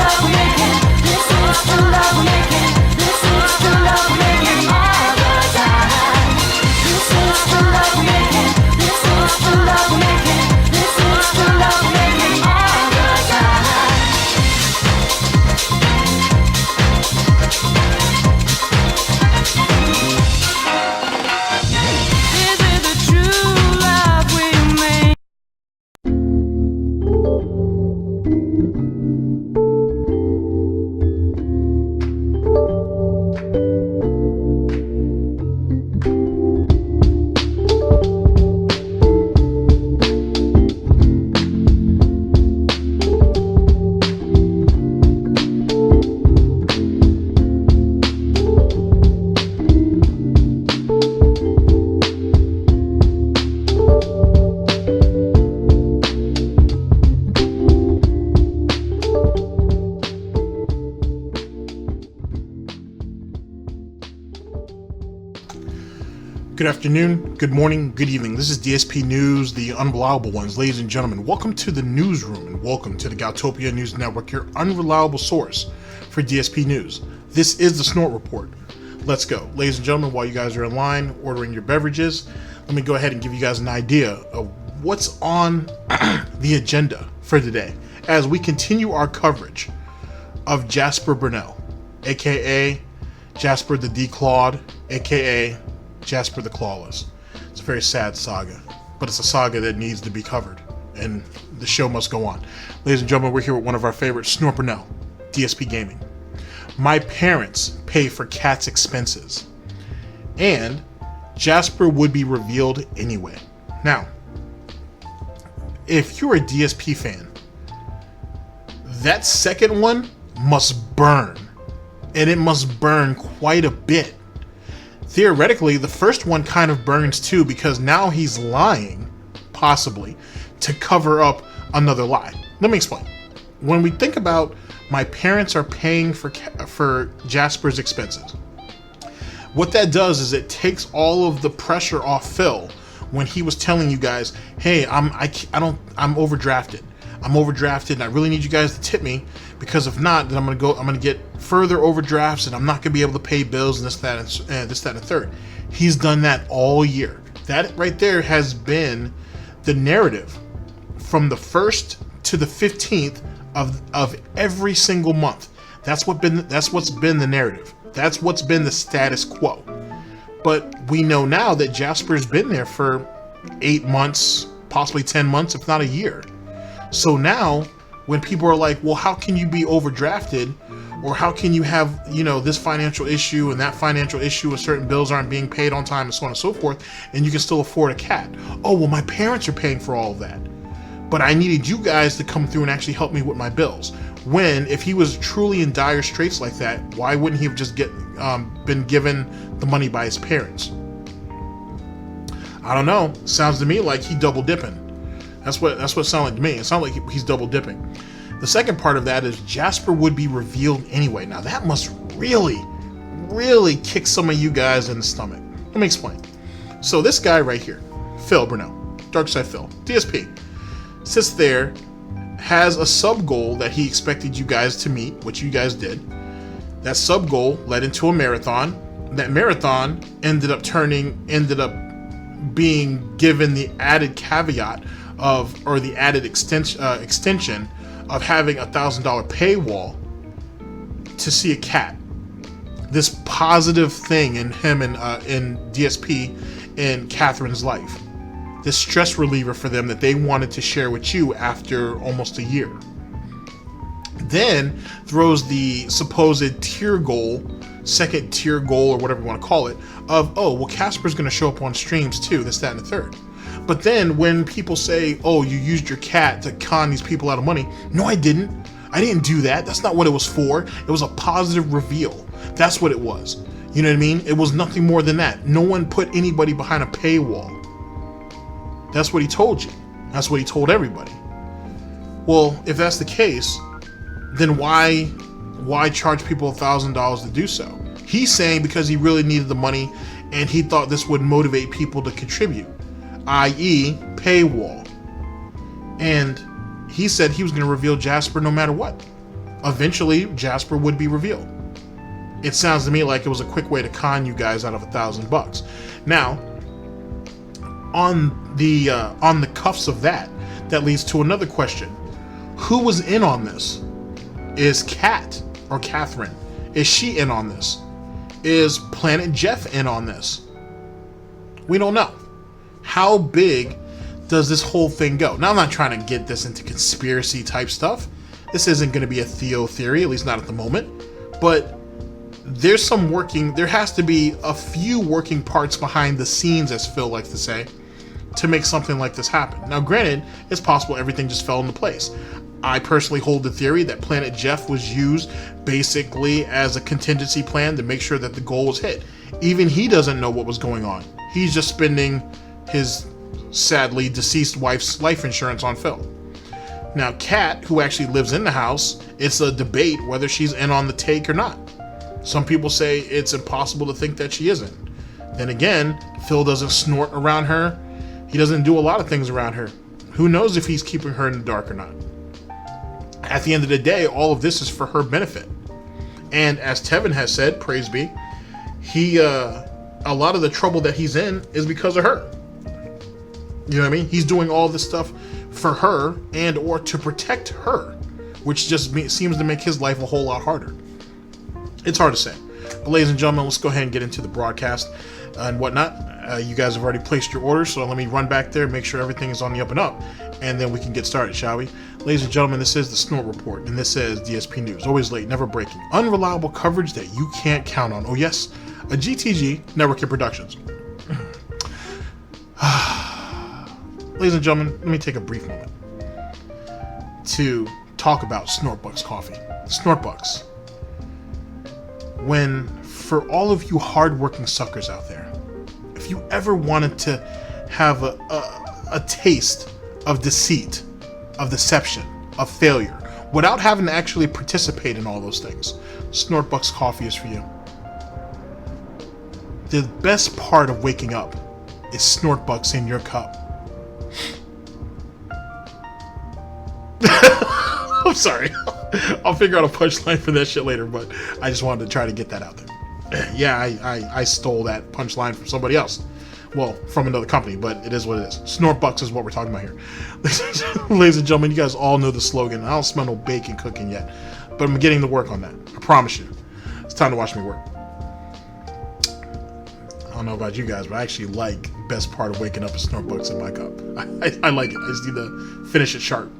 love we're making. This is the love we're making. This is the love we're making all the time. This is the love we're making. This is the love we're making. This is the love we're making all the time. Is it the true love we make? Good afternoon, good morning, good evening. This is Dspnews, the unreliable ones. Ladies and gentlemen, welcome to the newsroom and welcome to the Galtopia News Network, your unreliable source for DSP News. This is the Snort Report. Let's go. Ladies and gentlemen, while you guys are in line ordering your beverages, let me go ahead and give you guys an idea of what's on the agenda for today as we continue our coverage of Jasper Burnell, aka Jasper the Declawed, aka Jasper the Clawless. It's a very sad saga, but it's a saga that needs to be covered, and the show must go on. Ladies and gentlemen, we're here with one of our favorites, Snort Burnell, Dspgaming. My parents pay for Cat's expenses, and Jasper would be revealed anyway. Now, if you're a DSP fan, that second one must burn, and it must burn quite a bit. Theoretically, the first one kind of burns too, because now he's lying, possibly, to cover up another lie. Let me explain. When we think about my parents are paying for Jasper's expenses, what that does is it takes all of the pressure off Phil when he was telling you guys, hey, I'm overdrafted. I'm overdrafted and I really need you guys to tip me, because if not, then I'm gonna get further overdrafts and I'm not gonna be able to pay bills and this, that, and the third. He's done that all year. That right there has been the narrative from the 1st to the 15th of every single month. That's what's been the narrative. That's what's been the status quo. But we know now that Jasper's been there for 8 months, possibly 10 months, if not a year. So now, when people are like, well, how can you be overdrafted? Or how can you have, this financial issue and that financial issue, with certain bills aren't being paid on time and so on and so forth, and you can still afford a cat? Oh, well, my parents are paying for all of that, but I needed you guys to come through and actually help me with my bills. When, if he was truly in dire straits like that, why wouldn't he have just been given the money by his parents? I don't know. Sounds to me like he double dipping. That's what it sounded like to me. It sounded like he's double dipping. The second part of that is Jasper would be revealed anyway. Now that must really, really kick some of you guys in the stomach. Let me explain. So this guy right here, Phil Burnell, Darkside Phil, DSP, sits there, has a sub goal that he expected you guys to meet, which you guys did. That sub goal led into a marathon. That marathon ended up being given the added caveat or the added extension of having $1,000 paywall to see a cat. This positive thing in him and in DSP in Catherine's life. This stress reliever for them that they wanted to share with you after almost a year. Then throws the supposed tier goal, second tier goal, or whatever you want to call it, of, oh, well, Casper's going to show up on streams too, this, that, and the third. But then when people say, oh, you used your cat to con these people out of money, no, I didn't. I didn't do that. That's not what it was for. It was a positive reveal. That's what it was. You know what I mean? It was nothing more than that. No one put anybody behind a paywall. That's what he told you. That's what he told everybody. Well, if that's the case, then why charge people $1,000 to do so? He's saying because he really needed the money and he thought this would motivate people to contribute, i.e. paywall. And he said he was going to reveal Jasper no matter what. eventually Jasper would be revealed. It sounds to me like it was a quick way to con you guys out of $1,000. Now, on the cuffs of that leads to another question. Who was in on this? Is Kat or Catherine? Is she in on this? Is Planet Jeff in on this? We don't know. How big does this whole thing go? Now, I'm not trying to get this into conspiracy type stuff. This isn't going to be a Theo theory, at least not at the moment. But there has to be a few working parts behind the scenes, as Phil likes to say, to make something like this happen. Now, granted, it's possible everything just fell into place. I personally hold the theory that Planet Jeff was used basically as a contingency plan to make sure that the goal was hit. Even he doesn't know what was going on. He's just spending his sadly deceased wife's life insurance on Phil. Now, Kat, who actually lives in the house, it's a debate whether she's in on the take or not. Some people say it's impossible to think that she isn't. Then again, Phil doesn't snort around her. He doesn't do a lot of things around her. Who knows if he's keeping her in the dark or not? At the end of the day, all of this is for her benefit. And as Tevin has said, praise be, a lot of the trouble that he's in is because of her. You know what I mean? He's doing all this stuff for her and or to protect her, which just seems to make his life a whole lot harder. It's hard to say. But ladies and gentlemen, let's go ahead and get into the broadcast and whatnot. You guys have already placed your orders, so let me run back there, make sure everything is on the up and up, and then we can get started, shall we? Ladies and gentlemen, this is the Snort Report, and this is DSP News. Always late, never breaking. Unreliable coverage that you can't count on. Oh yes, a GTG Networking Productions. Ladies and gentlemen, let me take a brief moment to talk about SnortBucks coffee. SnortBucks. When, for all of you hardworking suckers out there, if you ever wanted to have a taste of deceit, of deception, of failure, without having to actually participate in all those things, SnortBucks coffee is for you. The best part of waking up is SnortBucks in your cup. I'm sorry. I'll figure out a punchline for that shit later, but I just wanted to try to get that out there. Yeah, I stole that punchline from somebody else. Well, from another company, but it is what it is. SnortBucks is what we're talking about here. Ladies and gentlemen, you guys all know the slogan. I don't smell no bacon cooking yet, but I'm getting to work on that. I promise you. It's time to watch me work. I don't know about you guys, but I actually like best part of waking up is SnortBucks in my cup. I like it. I just need to finish it sharp.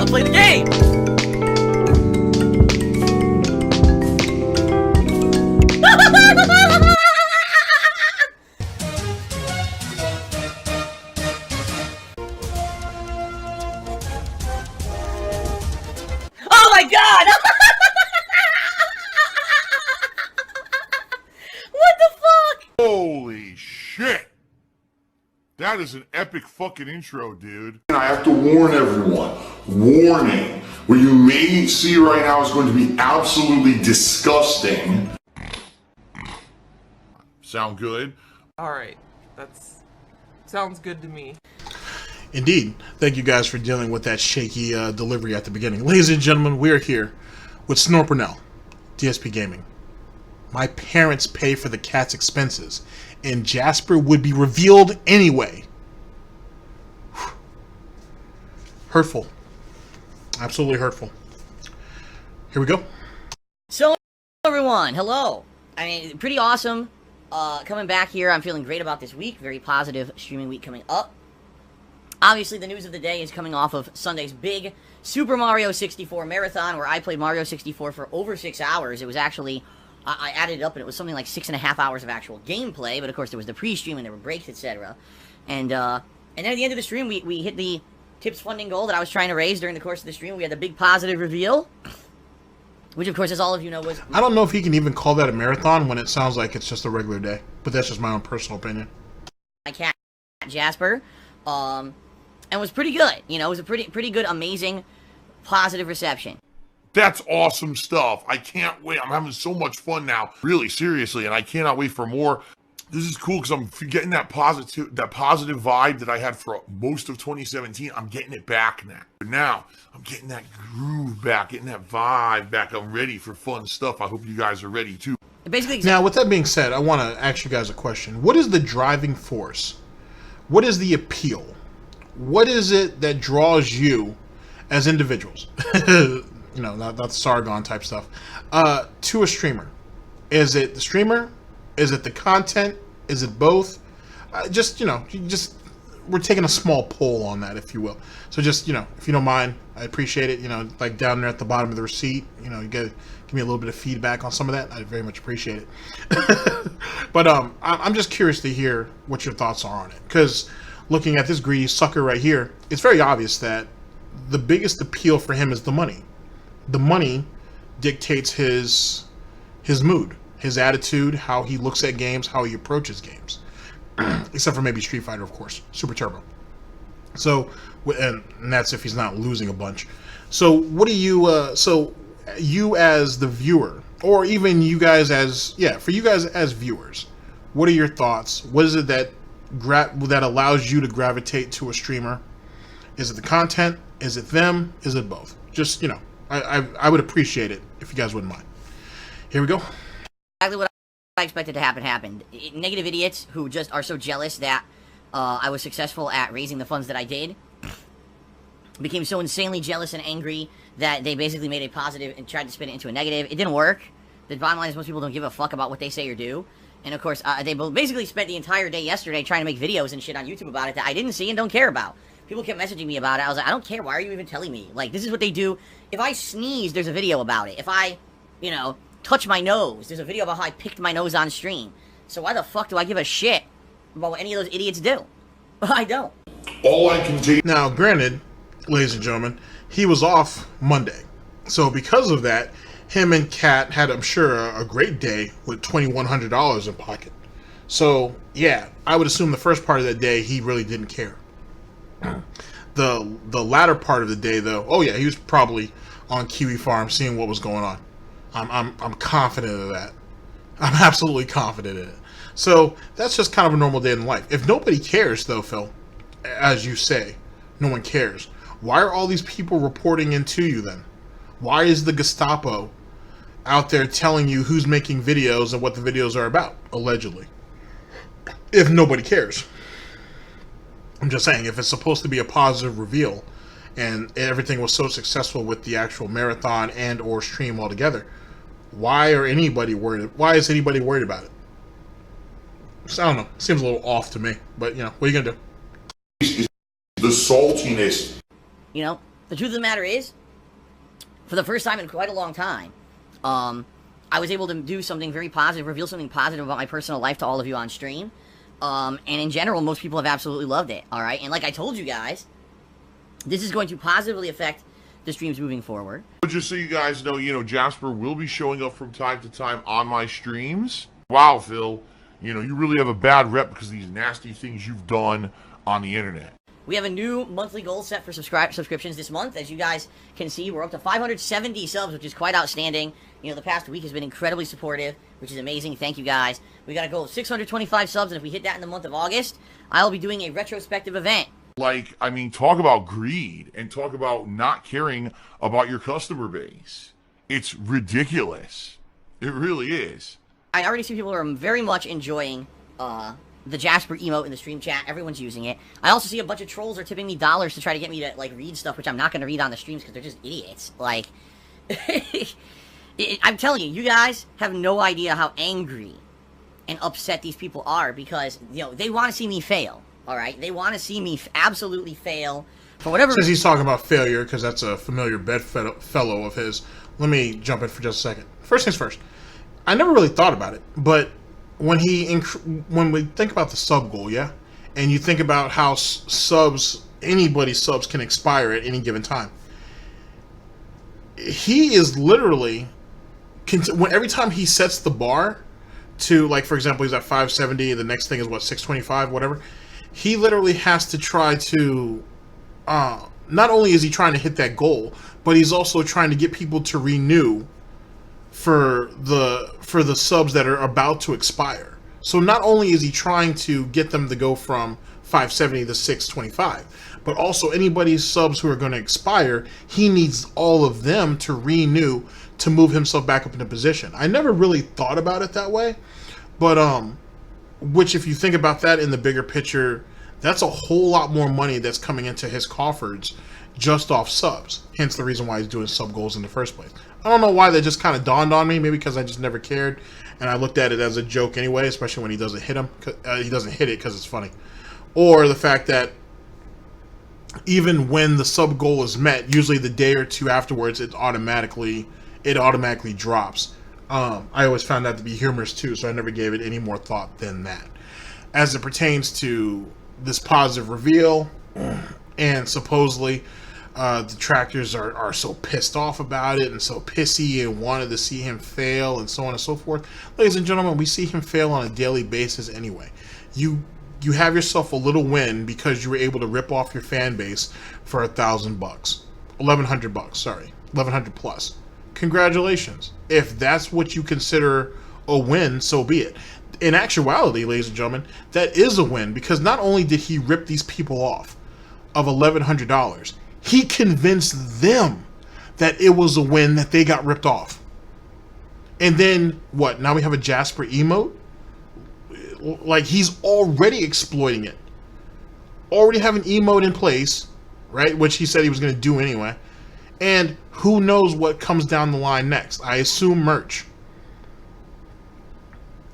Play the game! Oh my god! What the fuck? Holy shit! That is an epic fucking intro, dude. And I have to warn everyone, warning, what you may see right now is going to be absolutely disgusting. Sound good? Alright, sounds good to me. Indeed. Thank you guys for dealing with that shaky delivery at the beginning. Ladies and gentlemen, we're here with Snort Burnell, Dspgaming. My parents pay for the cat's expenses, and Jasper would be revealed anyway. Hurtful. Absolutely hurtful. Here we go. So, everyone, hello. I mean, pretty awesome. Coming back here, I'm feeling great about this week. Very positive streaming week coming up. Obviously, the news of the day is coming off of Sunday's big Super Mario 64 marathon, where I played Mario 64 for over 6 hours. It was actually, I added it up, and it was something like 6.5 hours of actual gameplay, but of course there was the pre-stream, and there were breaks, etc. And then at the end of the stream, we hit the tips funding goal that I was trying to raise during the course of the stream. We had the big positive reveal, which of course, as all of you know, was... I don't know if he can even call that a marathon when it sounds like it's just a regular day, but that's just my own personal opinion. My cat, Jasper, and was pretty good. You know, it was a pretty good, amazing, positive reception. That's awesome stuff. I can't wait. I'm having so much fun now. Really, seriously, and I cannot wait for more. This is cool because I'm getting that positive vibe that I had for most of 2017. I'm getting it back now. Now I'm getting that groove back, getting that vibe back. I'm ready for fun stuff. I hope you guys are ready too. Basically, Now, with that being said, I want to ask you guys a question. What is the driving force? What is the appeal? What is it that draws you as individuals? You know, not the Sargon type stuff. To a streamer. Is it the streamer? Is it the content? Is it both? We're taking a small poll on that, if you will. So just, you know, if you don't mind, I appreciate it. You know, like down there at the bottom of the receipt, you know, you give me a little bit of feedback on some of that. I very much appreciate it. But I'm just curious to hear what your thoughts are on it. Because looking at this greedy sucker right here, it's very obvious that the biggest appeal for him is the money. The money dictates his mood, his attitude, how he looks at games, how he approaches games. Except for maybe Street Fighter, of course, Super Turbo. So, and that's if he's not losing a bunch. So, what do you? So, you as the viewer, or even you guys as for you guys as viewers, what are your thoughts? What is it that allows you to gravitate to a streamer? Is it the content? Is it them? Is it both? Just, you know, I would appreciate it if you guys wouldn't mind. Here we go. exactly what I expected to happen happened. Negative idiots who just are so jealous that I was successful at raising the funds that I did became so insanely jealous and angry that they basically made a positive and tried to spin it into a negative. It didn't work. The bottom line is most people don't give a fuck about what they say or do. And of course, they basically spent the entire day yesterday trying to make videos and shit on YouTube about it that I didn't see and don't care about. People kept messaging me about it. I was like, I don't care. Why are you even telling me? Like, this is what they do. If I sneeze, there's a video about it. If I, you know, touch my nose, there's a video about how I picked my nose on stream. So why the fuck do I give a shit about what any of those idiots do? I don't. All I can take. Now, granted, ladies and gentlemen, he was off Monday. So because of that, him and Kat had, I'm sure, a great day with $2,100 in pocket. So, yeah, I would assume the first part of that day, he really didn't care. The latter part of the day, though, oh yeah, he was probably on Kiwi Farm seeing what was going on. I'm confident of that. I'm absolutely confident in it. So that's just kind of a normal day in life. If nobody cares, though, Phil, as you say, no one cares. Why are all these people reporting into you then? Why is the Gestapo out there telling you who's making videos and what the videos are about, allegedly? If nobody cares. I'm just saying, if it's supposed to be a positive reveal and everything was so successful with the actual marathon and or stream altogether, why is anybody worried about it? So, I don't know. Seems a little off to me, but you know, what are you gonna do? The saltiness. You know, the truth of the matter is, for the first time in quite a long time, I was able to do something very positive, reveal something positive about my personal life to all of you on stream. And in general, most people have absolutely loved it, alright? And like I told you guys, this is going to positively affect the streams moving forward. Just so you guys know, Jasper will be showing up from time to time on my streams. Wow, Phil, you really have a bad rep because of these nasty things you've done on the internet. We have a new monthly goal set for subscriptions this month. As you guys can see, we're up to 570 subs, which is quite outstanding. The past week has been incredibly supportive, which is amazing. Thank you, guys. We got a goal of 625 subs, and if we hit that in the month of August, I'll be doing a retrospective event. Talk about greed and talk about not caring about your customer base. It's ridiculous. It really is. I already see people who are very much enjoying the Jasper emote in the stream chat. Everyone's using it. I also see a bunch of trolls are tipping me dollars to try to get me to, read stuff, which I'm not going to read on the streams because they're just idiots. I'm telling you, you guys have no idea how angry and upset these people are because, they want to see me fail, alright? They want to see me absolutely fail for whatever Since he's talking about failure, because that's a familiar bedfellow of his, let me jump in for just a second. First things first, I never really thought about it, but when we think about the sub goal, yeah? And you think about how anybody's subs can expire at any given time. He is literally, every time he sets the bar to, for example, he's at 570, the next thing is, 625, whatever. He literally has to try to not only is he trying to hit that goal, but he's also trying to get people to renew for the subs that are about to expire. So not only is he trying to get them to go from 570 to 625, but also anybody's subs who are going to expire, he needs all of them to renew to move himself back up into position. I never really thought about it that way, but which if you think about that in the bigger picture, that's a whole lot more money that's coming into his coffers just off subs. Hence the reason why he's doing sub goals in the first place. I don't know why that just kind of dawned on me. Maybe because I just never cared, and I looked at it as a joke anyway. Especially when he doesn't hit him, he doesn't hit it because it's funny, or the fact that even when the sub goal is met, usually the day or two afterwards, it automatically drops. I always found that to be humorous too, so I never gave it any more thought than that. As it pertains to this positive reveal, and supposedly detractors are so pissed off about it and so pissy and wanted to see him fail and so on and so forth. Ladies and gentlemen, we see him fail on a daily basis anyway. You have yourself a little win because you were able to rip off your fan base for $1,000, $1,100, sorry, 1,100 plus. Congratulations. If that's what you consider a win, so be it. In actuality, ladies and gentlemen, that is a win because not only did he rip these people off of $1,100, he convinced them that it was a win that they got ripped off. And then, what? Now we have a Jasper emote? Like, he's already exploiting it. Already have an emote in place, right? Which he said he was going to do anyway. And who knows what comes down the line next? I assume merch.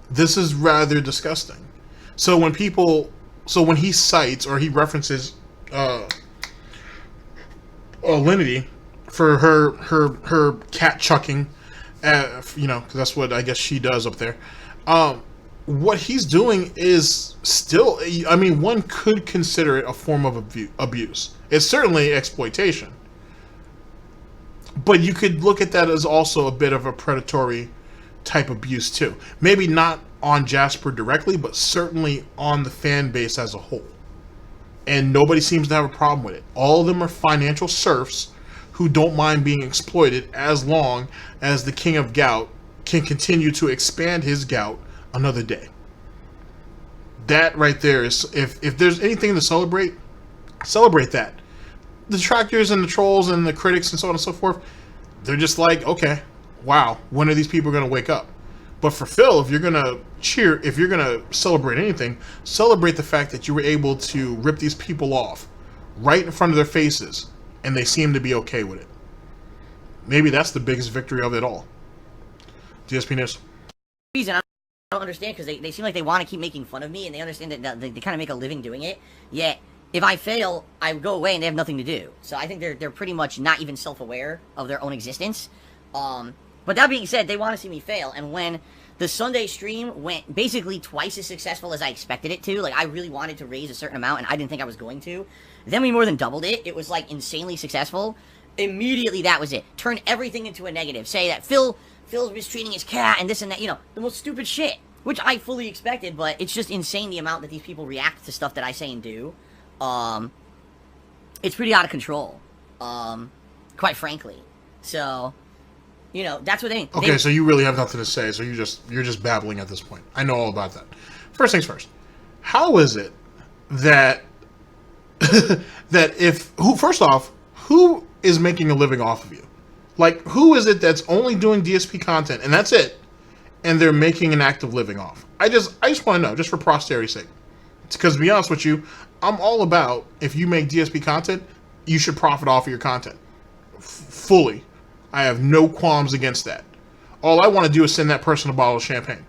This is rather disgusting. So when he cites or he references Linity for her cat chucking, because that's what I guess she does up there. What he's doing is still, I mean, one could consider it a form of abuse. It's certainly exploitation. But you could look at that as also a bit of a predatory type abuse too. Maybe not on Jasper directly, but certainly on the fan base as a whole. And nobody seems to have a problem with it. All of them are financial serfs who don't mind being exploited as long as the King of Gout can continue to expand his gout another day. That right there is, if there's anything to celebrate that. The detractors and the trolls and the critics and so on and so forth, they're just like, okay, wow, when are these people going to wake up? But for Phil, if you're going to celebrate anything, celebrate the fact that you were able to rip these people off right in front of their faces, and they seem to be okay with it. Maybe that's the biggest victory of it all. Dspnews. Reason I don't understand, because they seem like they want to keep making fun of me, and they understand that they kind of make a living doing it, yet if I fail, I go away and they have nothing to do. So I think they're pretty much not even self-aware of their own existence. But that being said, they want to see me fail. And when the Sunday stream went basically twice as successful as I expected it to, like I really wanted to raise a certain amount and I didn't think I was going to, then we more than doubled it. It was like insanely successful. Immediately that was it. Turn everything into a negative. Say that Phil's mistreating his cat and this and that, the most stupid shit. Which I fully expected, but it's just insane the amount that these people react to stuff that I say and do. It's pretty out of control, quite frankly. So, that's what they... Okay, so you really have nothing to say, so you're just babbling at this point. I know all about that. First things first. How is it that first off, who is making a living off of you? Like, who is it that's only doing DSP content, and that's it, and they're making an active living off? I just want to know, just for posterity's sake. Because to be honest with you, I'm all about, if you make DSP content, you should profit off of your content. Fully. I have no qualms against that. All I want to do is send that person a bottle of champagne.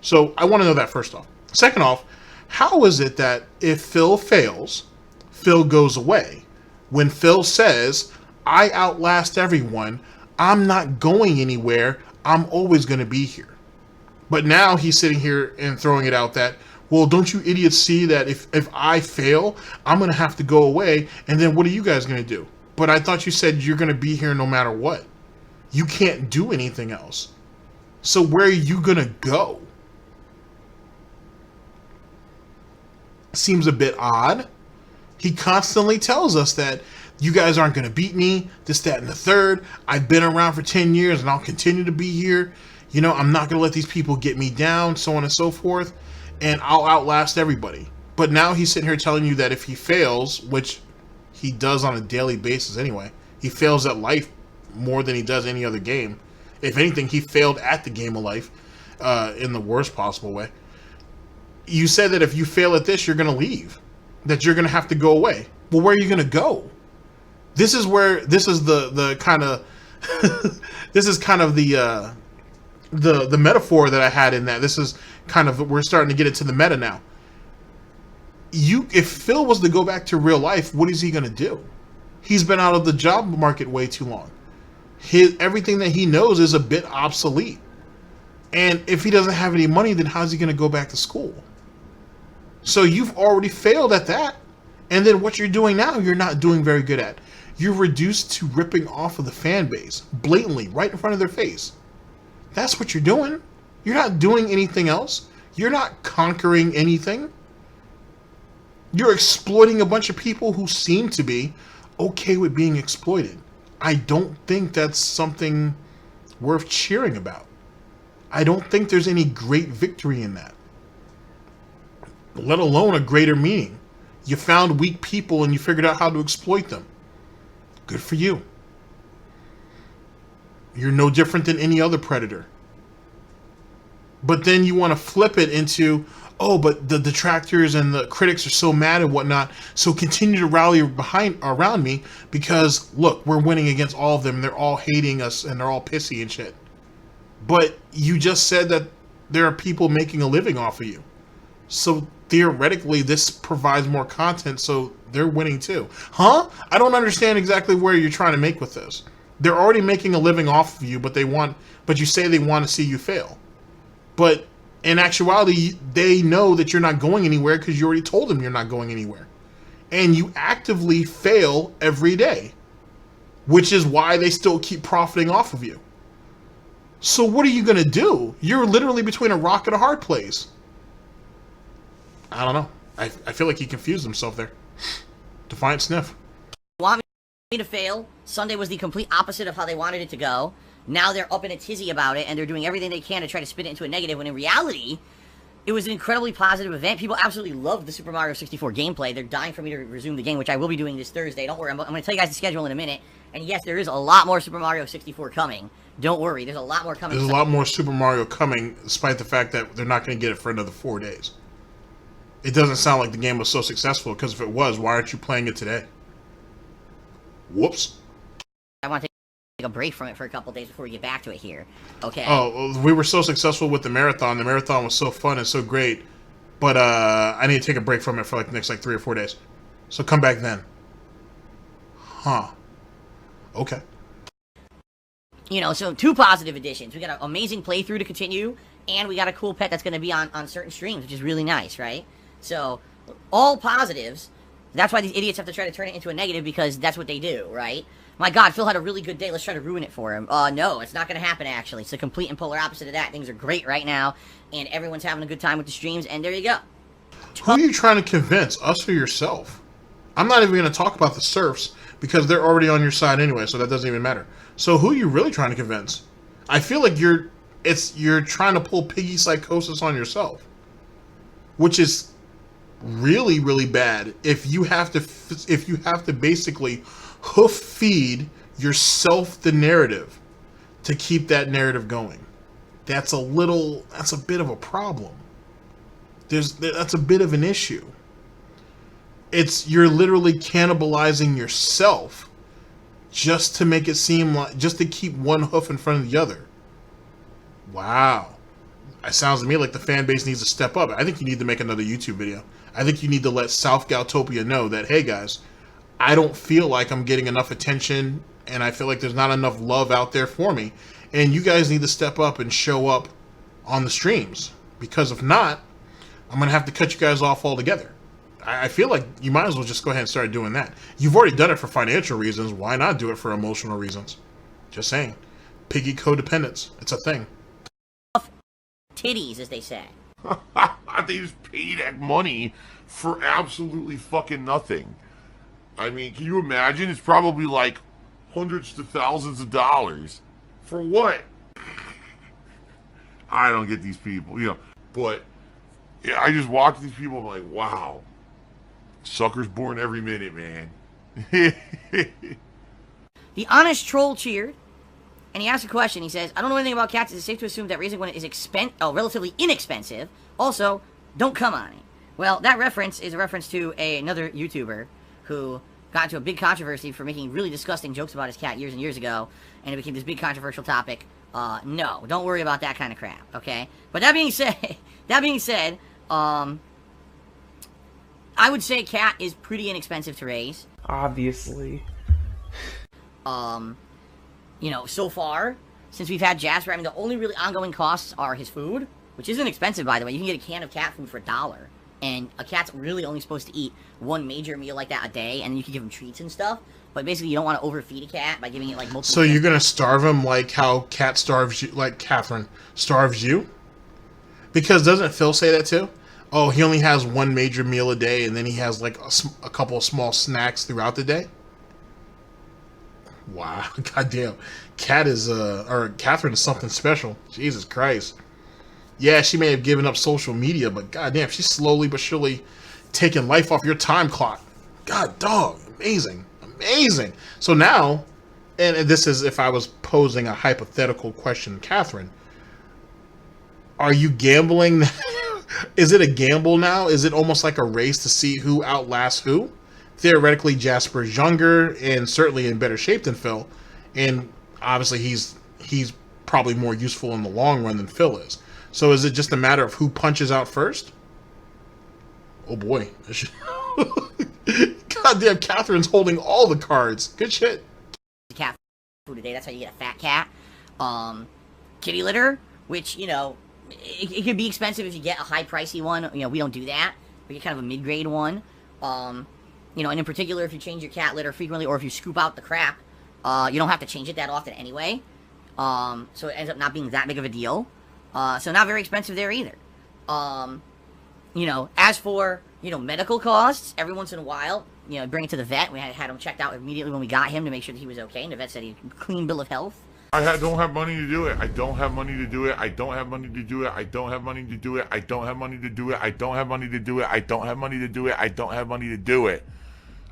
So I want to know that first off. Second off, how is it that if Phil fails, Phil goes away? When Phil says, I outlast everyone, I'm not going anywhere, I'm always going to be here. But now he's sitting here and throwing it out that, well, don't you idiots see that if I fail, I'm going to have to go away, and then what are you guys going to do? But I thought you said you're going to be here no matter what. You can't do anything else. So where are you going to go? Seems a bit odd. He constantly tells us that You guys aren't going to beat me, this, that, and the third. I've been around for 10 years and I'll continue to be here. You know, I'm not going to let these people get me down, so on and so forth. And I'll outlast everybody. But now he's sitting here telling you that if he fails, which he does on a daily basis anyway, he fails at life more than he does any other game. If anything, he failed at the game of life in the worst possible way. You said that if you fail at this, you're going to leave. That you're going to have to go away. Well, where are you going to go? This is the kind of this is kind of the metaphor that I had in that. This is kind of, we're starting to get into the meta now. If Phil was to go back to real life, what is he going to do? He's been out of the job market way too long. Everything that he knows is a bit obsolete. And if he doesn't have any money, then how's he going to go back to school? So you've already failed at that. And then what you're doing now, you're not doing very good at. You're reduced to ripping off of the fan base, blatantly, right in front of their face. That's what you're doing. You're not doing anything else. You're not conquering anything. You're exploiting a bunch of people who seem to be okay with being exploited. I don't think that's something worth cheering about. I don't think there's any great victory in that. Let alone a greater meaning. You found weak people and you figured out how to exploit them. Good for you. You're no different than any other predator. But then you want to flip it into, oh, but the detractors and the critics are so mad and whatnot, so continue to rally around me because, look, we're winning against all of them. They're all hating us and they're all pissy and shit. But you just said that there are people making a living off of you. So theoretically, this provides more content, so they're winning too. Huh? I don't understand exactly where you're trying to make with this. They're already making a living off of you, but you say they want to see you fail. But in actuality, they know that you're not going anywhere because you already told them you're not going anywhere. And you actively fail every day, which is why they still keep profiting off of you. So what are you going to do? You're literally between a rock and a hard place. I don't know. I feel like he confused himself there. Defiant sniff. Want me to fail? Sunday was the complete opposite of how they wanted it to go. Now they're up in a tizzy about it, and they're doing everything they can to try to spin it into a negative, when in reality, it was an incredibly positive event. People absolutely loved the Super Mario 64 gameplay. They're dying for me to resume the game, which I will be doing this Thursday. Don't worry, I'm going to tell you guys the schedule in a minute. And yes, there is a lot more Super Mario 64 coming. Don't worry, there's a lot more coming. There's a lot more Super Mario coming, despite the fact that they're not going to get it for another 4 days. It doesn't sound like the game was so successful, because if it was, why aren't you playing it today? Whoops. I want to take a break from it for a couple days before we get back to it here. Okay. Oh, we were so successful with the marathon. The marathon was so fun and so great. But I need to take a break from it for like the next 3 or 4 days. So come back then. Huh. Okay. You know, so 2 positive additions. We got an amazing playthrough to continue, and we got a cool pet that's going to be on certain streams, which is really nice, right? So, all positives. That's why these idiots have to try to turn it into a negative, because that's what they do, right? My god, Phil had a really good day. Let's try to ruin it for him. No, it's not going to happen, actually. It's the complete and polar opposite of that. Things are great right now, and everyone's having a good time with the streams, and there you go. Who are you trying to convince, us or yourself? I'm not even going to talk about the serfs, because they're already on your side anyway, so that doesn't even matter. So who are you really trying to convince? I feel like you're trying to pull piggy psychosis on yourself, which is really, really bad. If you have to basically hoof feed yourself the narrative to keep that narrative going, that's a bit of a problem. That's a bit of an issue. You're literally cannibalizing yourself just to make it seem like, just to keep one hoof in front of the other. Wow. It sounds to me like the fan base needs to step up. I think you need to make another YouTube video. I think you need to let South Galtopia know that, hey guys, I don't feel like I'm getting enough attention, and I feel like there's not enough love out there for me, and you guys need to step up and show up on the streams, because if not, I'm going to have to cut you guys off altogether. I feel like you might as well just go ahead and start doing that. You've already done it for financial reasons. Why not do it for emotional reasons? Just saying. Piggy codependence. It's a thing. Titties, as they say. They just pay that money for absolutely fucking nothing. I mean, can you imagine? It's probably like hundreds to thousands of dollars. For what? I don't get these people, you know. But yeah, I just watch these people, I'm like, wow. Suckers born every minute, man. The honest troll cheered, and he asked a question. He says, I don't know anything about cats. Is it safe to assume that raising one is relatively inexpensive? Also, don't come on it. Well, that reference is a reference to another YouTuber who got into a big controversy for making really disgusting jokes about his cat years and years ago, and it became this big controversial topic. No, don't worry about that kind of crap, okay? But that being said, I would say cat is pretty inexpensive to raise. Obviously. You know, so far, since we've had Jasper, I mean, the only really ongoing costs are his food, which isn't expensive, by the way. You can get a can of cat food for $1. And a cat's really only supposed to eat one major meal like that a day, and you can give him treats and stuff. But basically, you don't want to overfeed a cat by giving it, like, multiple... So you're going to starve him like how Cat starves you, like Catherine starves you? Because doesn't Phil say that too? Oh, he only has one major meal a day, and then he has, like, a couple of small snacks throughout the day? Wow, goddamn. Catherine is something special. Jesus Christ. Yeah, she may have given up social media, but goddamn, she's slowly but surely taking life off your time clock. God dog, amazing. Amazing. So now, and this is if I was posing a hypothetical question, Catherine, are you gambling? Is it a gamble now? Is it almost like a race to see who outlasts who? Theoretically, Jasper's younger and certainly in better shape than Phil, and obviously he's probably more useful in the long run than Phil is. So is it just a matter of who punches out first? Oh boy. Goddamn, Catherine's holding all the cards. Good shit. Cat food today, that's how you get a fat cat. Kitty litter, which, you know, it could be expensive if you get a high pricey one. You know, we don't do that. We get kind of a mid-grade one. You know, and in particular, if you change your cat litter frequently or if you scoop out the crap, you don't have to change it that often anyway. So it ends up not being that big of a deal. So not very expensive there either. You know, as for, you know, medical costs, every once in a while, you know, bring it to the vet. We had him checked out immediately when we got him to make sure that he was okay, and the vet said he had a clean bill of health. Don't have money to do it. I don't have money to do it. I don't have money to do it. I don't have money to do it. I don't have money to do it. I don't have money to do it. I don't have money to do it. I don't have money to do it.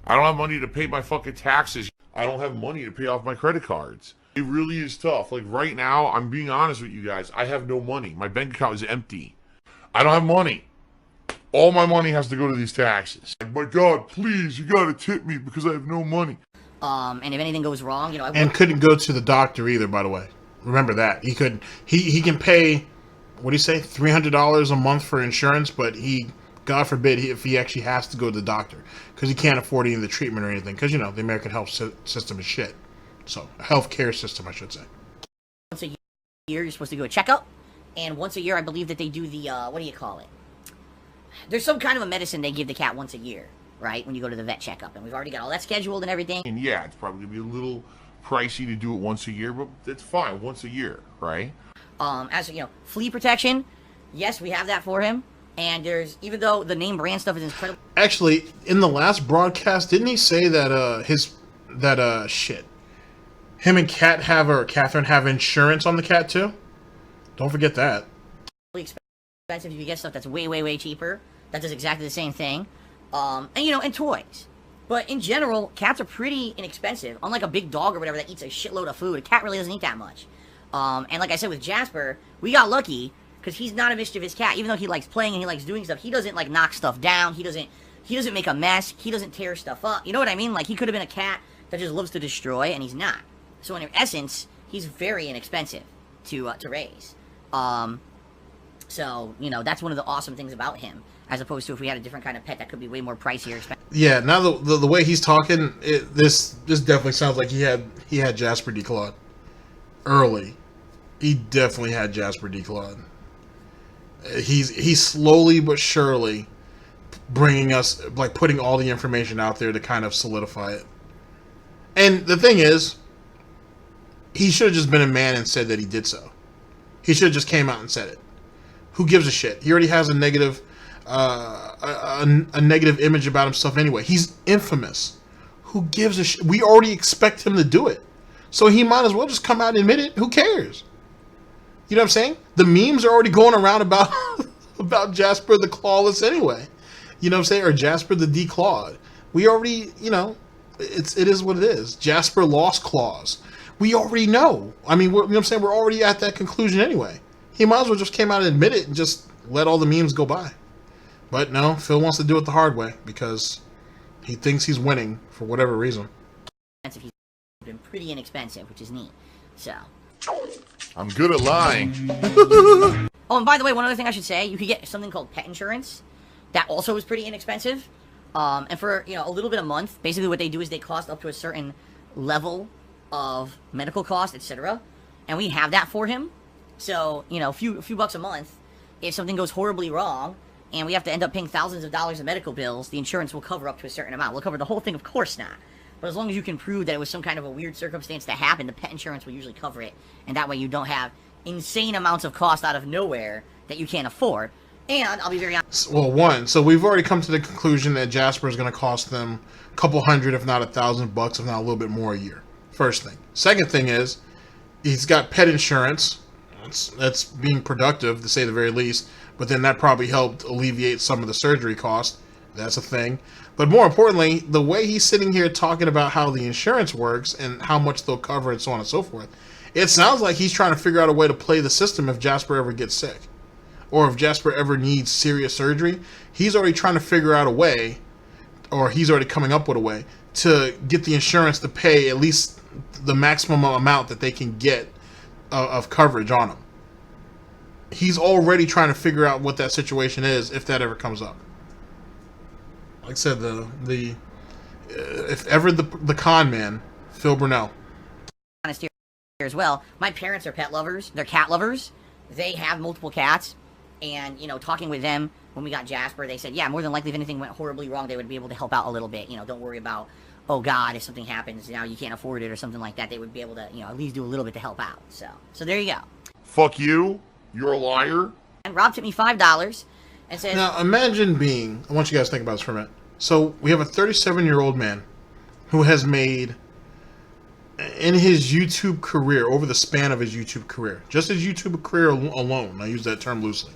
I don't have money to pay my fucking taxes. I don't have money to pay off my credit cards. It really is tough. Like right now, I'm being honest with you guys. I have no money. My bank account is empty. I don't have money. All my money has to go to these taxes. Like, my God, please, you gotta tip me because I have no money. And if anything goes wrong, you know... And couldn't go to the doctor either, by the way. Remember that. He could... He can pay, what do you say, $300 a month for insurance, but he, God forbid, if he actually has to go to the doctor. Because he can't afford any of the treatment or anything. Because, you know, the American health system is shit. So, a healthcare system, I should say. Once a year, you're supposed to go a checkup. And once a year, I believe that they do the, what do you call it? There's some kind of a medicine they give the cat once a year, right? When you go to the vet checkup. And we've already got all that scheduled and everything. And yeah, it's probably going to be a little pricey to do it once a year, but it's fine, once a year, right? As for, you know, flea protection, yes, we have that for him. And there's, even though the name brand stuff is incredible. Actually, in the last broadcast, didn't he say that, him and Catherine have insurance on the cat too? Don't forget that. Expensive if you get stuff that's way, way, way cheaper. That does exactly the same thing. And, you know, and toys. But in general, cats are pretty inexpensive. Unlike a big dog or whatever that eats a shitload of food, a cat really doesn't eat that much. And like I said with Jasper, we got lucky because he's not a mischievous cat. Even though he likes playing and he likes doing stuff, he doesn't, like, knock stuff down. He doesn't make a mess. He doesn't tear stuff up. You know what I mean? Like, he could have been a cat that just loves to destroy, and he's not. So in essence, he's very inexpensive to raise. So, you know, that's one of the awesome things about him, as opposed to if we had a different kind of pet that could be way more pricey or expensive. Yeah, now the way he's talking, this definitely sounds like he had Jasper declawed early. He definitely had Jasper declawed. He's slowly but surely bringing us, like, putting all the information out there to kind of solidify it. And the thing is, he should have just been a man and said that he did so. He should have just came out and said it. Who gives a shit? He already has a negative, a negative image about himself anyway. He's infamous Who gives a shit? We already expect him to do it. So he might as well just come out and admit it. Who cares? You know what I'm saying? The memes are already going around about about Jasper the Clawless anyway. You know what I'm saying? Or Jasper the Declawed. We already, you know, it is what it is. Jasper lost claws. We already know. I mean, you know what I'm saying? We're already at that conclusion anyway. He might as well just came out and admit it and just let all the memes go by. But no, Phil wants to do it the hard way because he thinks he's winning for whatever reason. He's been pretty inexpensive, which is neat. So. I'm good at lying. Oh, and by the way, one other thing I should say, you could get something called pet insurance. That also is pretty inexpensive. And for, you know, a little bit a month, basically what they do is they cost up to a certain level of medical cost, etc. And we have that for him. So, you know, a few bucks a month, if something goes horribly wrong, and we have to end up paying thousands of dollars in medical bills, the insurance will cover up to a certain amount. Will cover the whole thing? Of course not. But as long as you can prove that it was some kind of a weird circumstance that happened, the pet insurance will usually cover it. And that way you don't have insane amounts of cost out of nowhere that you can't afford. And I'll be very honest. Well, so we've already come to the conclusion that Jasper is going to cost them a couple hundred, if not $1,000, if not a little bit more a year. First thing. Second thing is, he's got pet insurance. That's being productive, to say the very least. But then that probably helped alleviate some of the surgery cost. That's a thing. But more importantly, the way he's sitting here talking about how the insurance works and how much they'll cover and so on and so forth, it sounds like he's trying to figure out a way to play the system if Jasper ever gets sick. Or if Jasper ever needs serious surgery. He's already trying to figure out a way, or he's already coming up with a way, to get the insurance to pay at least the maximum amount that they can get of coverage on him. He's already trying to figure out what that situation is if that ever comes up. Like I said, if ever the con man, Phil Burnell. Honest here as well. My parents are pet lovers. They're cat lovers. They have multiple cats. And, you know, talking with them when we got Jasper, they said, yeah, more than likely if anything went horribly wrong, they would be able to help out a little bit. You know, don't worry about, oh, God, if something happens, now you can't afford it or something like that. They would be able to, you know, at least do a little bit to help out. So there you go. Fuck you. You're a liar. And Rob tipped me $5 and said... Now, imagine being... I want you guys to think about this for a minute. So, we have a 37-year-old man who has made, in his YouTube career, over the span of his YouTube career, just his YouTube career alone, I use that term loosely,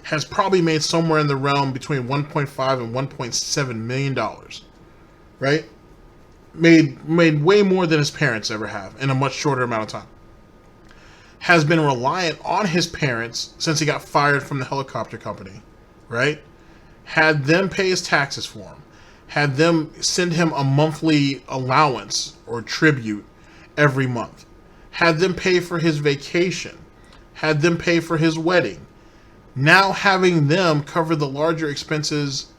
has probably made somewhere in the realm between $1.5 and $1.7 million. Right? Made way more than his parents ever have in a much shorter amount of time. Has been reliant on his parents since he got fired from the helicopter company, right? Had them pay his taxes for him. Had them send him a monthly allowance or tribute every month. Had them pay for his vacation. Had them pay for his wedding. Now having them cover the larger expenses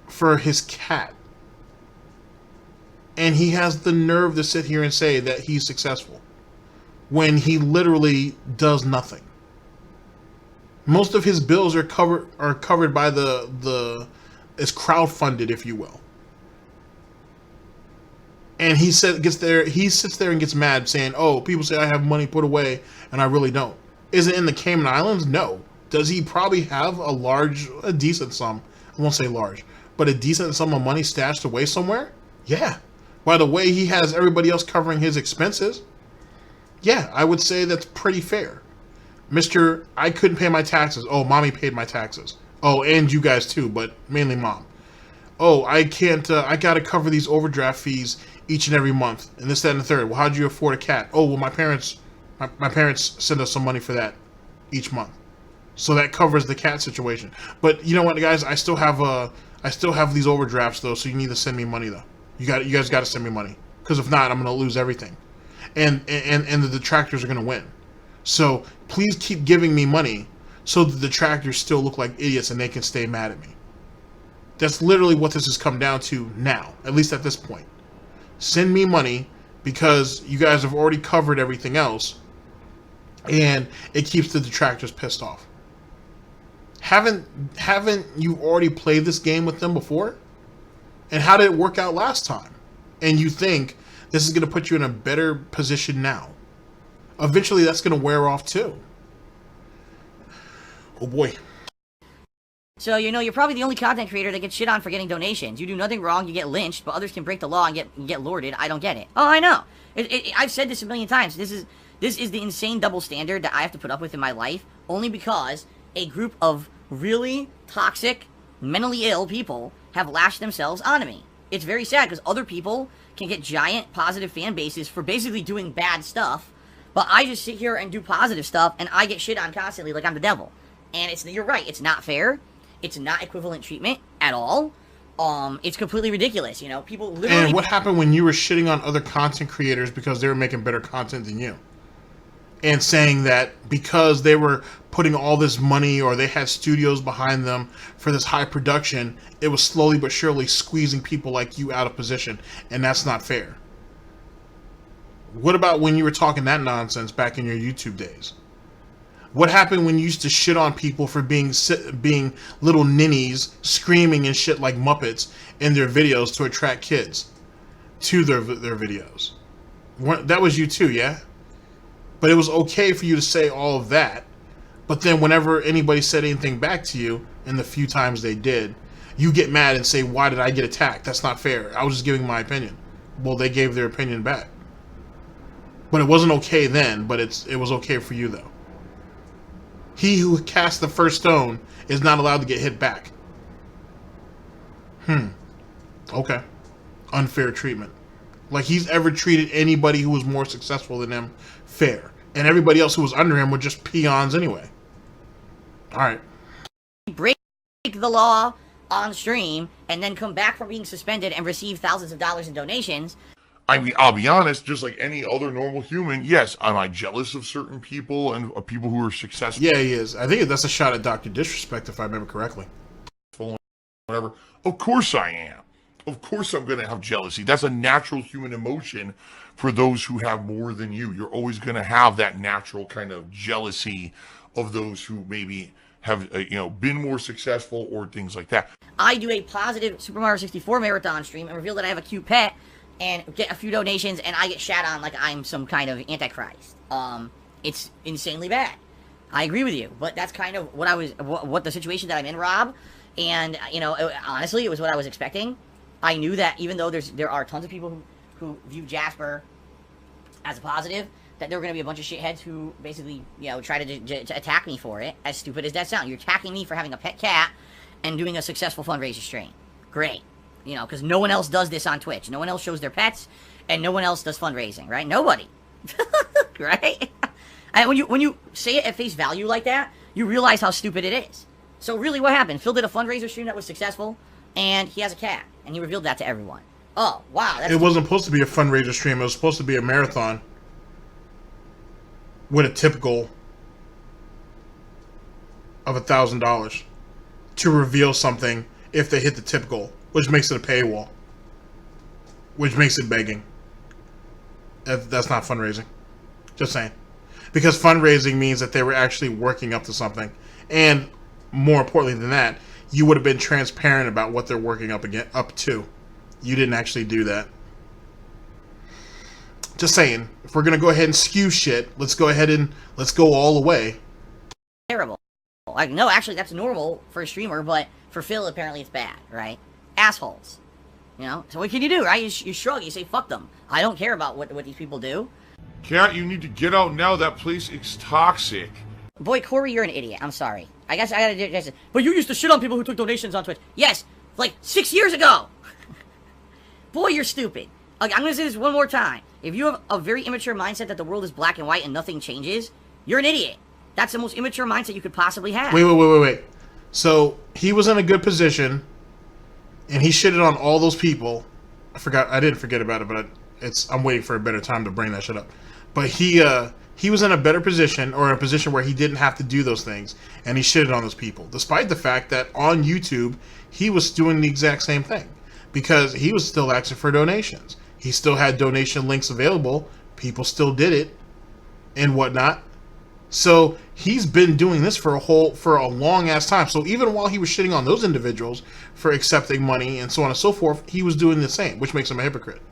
for his cat. And he has the nerve to sit here and say that he's successful, when he literally does nothing. Most of his bills are covered by is crowdfunded, if you will. And he sits there and gets mad saying, oh, people say I have money put away and I really don't. Is it in the Cayman Islands? No. Does he probably have a decent sum, I won't say large, but a decent sum of money stashed away somewhere? Yeah. By the way, he has everybody else covering his expenses. Yeah, I would say that's pretty fair. Mr. I couldn't pay my taxes. Oh, mommy paid my taxes. Oh, and you guys too, but mainly mom. Oh, I can't, I gotta cover these overdraft fees each and every month, and this, that, and the third. Well, how'd you afford a cat? Oh, well, my parents send us some money for that each month. So that covers the cat situation. But you know what, guys? I still have these overdrafts, though, so you need to send me money, though. You guys gotta send me money. Because if not, I'm gonna lose everything. And the detractors are going to win. So please keep giving me money so the detractors still look like idiots and they can stay mad at me. That's literally what this has come down to now, at least at this point. Send me money because you guys have already covered everything else and it keeps the detractors pissed off. Haven't you already played this game with them before? And how did it work out last time? And you think this is going to put you in a better position now. Eventually, that's going to wear off too. Oh boy. So, you know, you're probably the only content creator that gets shit on for getting donations. You do nothing wrong, you get lynched, but others can break the law and get lorded. I don't get it. Oh, I know. I've said this a million times. This is the insane double standard that I have to put up with in my life, only because a group of really toxic, mentally ill people have lashed themselves onto me. It's very sad because other people can get giant positive fan bases for basically doing bad stuff, but I just sit here and do positive stuff, and I get shit on constantly like I'm the devil. And you're right, it's not fair. It's not equivalent treatment at all. It's completely ridiculous, you know? People literally... And what happened when you were shitting on other content creators because they were making better content than you? And saying that because they were putting all this money or they had studios behind them for this high production, it was slowly but surely squeezing people like you out of position. And that's not fair. What about when you were talking that nonsense back in your YouTube days? What happened when you used to shit on people for being little ninnies screaming and shit like Muppets in their videos to attract kids to their videos? That was you too, yeah? But it was okay for you to say all of that. But then whenever anybody said anything back to you, and the few times they did, you get mad and say, why did I get attacked? That's not fair. I was just giving my opinion. Well, they gave their opinion back. But it wasn't okay then, but it was okay for you though. He who cast the first stone is not allowed to get hit back. Okay. Unfair treatment. Like he's ever treated anybody who was more successful than him fair. And everybody else who was under him were just peons anyway. Alright. Break the law on stream and then come back from being suspended and receive thousands of dollars in donations. I mean, I'll be honest, just like any other normal human, yes, am I jealous of certain people and of people who are successful? Yeah, he is. I think that's a shot at Dr. Disrespect, if I remember correctly. Whatever. Of course I am. Of course I'm going to have jealousy. That's a natural human emotion for those who have more than you. You're always going to have that natural kind of jealousy of those who maybe have, been more successful or things like that. I do a positive Super Mario 64 marathon stream and reveal that I have a cute pet and get a few donations, and I get shat on like I'm some kind of antichrist. It's insanely bad. I agree with you, but that's kind of what the situation that I'm in, Rob. And honestly, it was what I was expecting. I knew that even though there are tons of people who view Jasper as a positive, that there were going to be a bunch of shitheads who basically try to attack me for it. As stupid as that sounds, you're attacking me for having a pet cat and doing a successful fundraiser stream. Great. Because no one else does this on Twitch. No one else shows their pets, and no one else does fundraising, right? Nobody. Right? And when you say it at face value like that, you realize how stupid it is. So really what happened? Phil did a fundraiser stream that was successful, and he has a cat, and he revealed that to everyone. Oh, wow. It wasn't supposed to be a fundraiser stream. It was supposed to be a marathon with a tip goal of $1,000 to reveal something if they hit the tip goal, which makes it a paywall, which makes it begging. That's not fundraising. Just saying. Because fundraising means that they were actually working up to something. And more importantly than that, you would have been transparent about what they're working up to. You didn't actually do that. Just saying. If we're going to go ahead and skew shit, let's go ahead and let's go all the way. Terrible. Like, no, actually, that's normal for a streamer, but for Phil, apparently it's bad, right? Assholes. So what can you do, right? You shrug, you say, fuck them. I don't care about what these people do. Cat, you need to get out now. That place is toxic. Boy, Corey, you're an idiot. I'm sorry. I guess I gotta do this. But you used to shit on people who took donations on Twitch. Yes, like 6 years ago. Boy, you're stupid. Like, I'm gonna say this one more time. If you have a very immature mindset that the world is black and white and nothing changes, you're an idiot. That's the most immature mindset you could possibly have. Wait. So, he was in a good position, and he shitted on all those people. I didn't forget about it, but I'm waiting for a better time to bring that shit up. But he was in a better position, or a position where he didn't have to do those things, and he shitted on those people, despite the fact that on YouTube, he was doing the exact same thing, because he was still asking for donations. He still had donation links available. People still did it, and whatnot. So he's been doing this for a long ass time. So even while he was shitting on those individuals for accepting money and so on and so forth, he was doing the same, which makes him a hypocrite.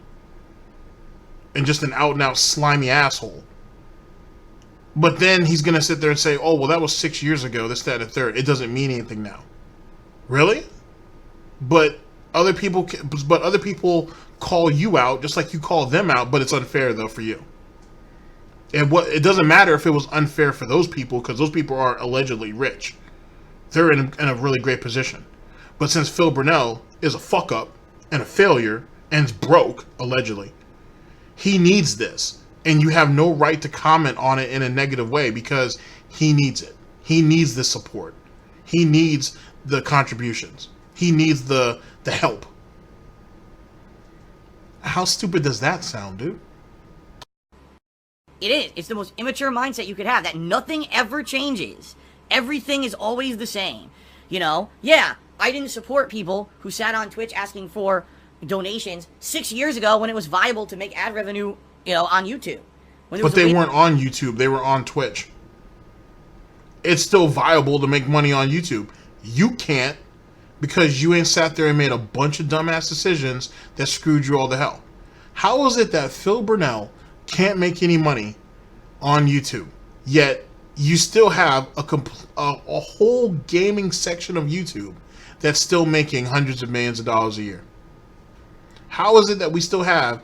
And just an out and out slimy asshole. But then he's going to sit there and say, oh, well, that was 6 years ago, this, that, and the third. It doesn't mean anything now. Really? But other people call you out just like you call them out, but it's unfair though for you. And it doesn't matter if it was unfair for those people, because those people are allegedly rich. They're in a really great position. But since Phil Burnell is a fuck up and a failure and is broke, allegedly, he needs this. And you have no right to comment on it in a negative way because he needs it. He needs the support. He needs the contributions. He needs the help. How stupid does that sound, dude? It is. It's the most immature mindset you could have, that nothing ever changes. Everything is always the same. You know? Yeah, I didn't support people who sat on Twitch asking for donations 6 years ago when it was viable to make ad revenue, you know, on YouTube. But they weren't on YouTube. They were on Twitch. It's still viable to make money on YouTube. You can't, because you ain't sat there and made a bunch of dumbass decisions that screwed you all to hell. How is it that Phil Burnell can't make any money on YouTube, yet you still have a whole gaming section of YouTube that's still making hundreds of millions of dollars a year? How is it that we still have